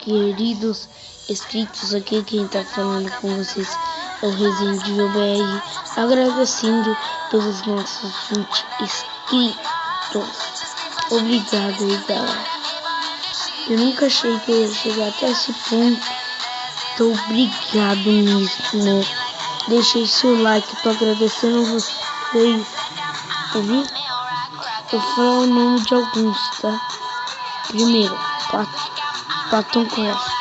queridos inscritos, aqui quem tá falando com vocês é o Resident BR, agradecendo pelos nossos 20 inscritos. Obrigado aí, galera. Eu nunca achei que eu ia chegar até esse ponto, então obrigado mesmo. Deixei seu like, tô agradecendo vocês. Ouviu? Eu vou falar o nome de alguns, tá? Primeiro, Platão Craft.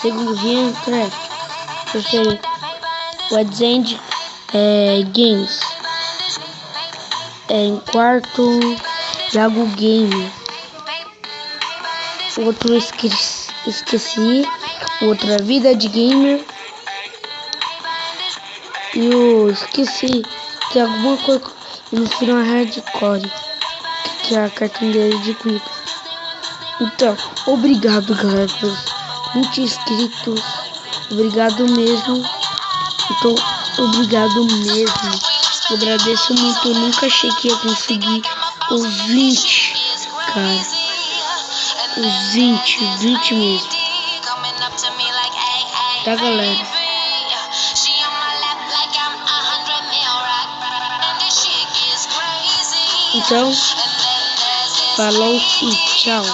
Segundo, Rian Craft. Terceiro, Wadzend Games. Em quarto, Jago Game. Outro esqueci. Outra Vida de Gamer. E eu esqueci. Tem alguma coisa. E no final Hardcore, que é a cartinha dele de clipe. Então, obrigado, galera, pelos 20 inscritos. Obrigado mesmo. Então, obrigado mesmo. Eu agradeço muito. Eu nunca achei que ia conseguir os 20, cara. Os 20 mesmo. Tá, galera? Então, falou e tchau.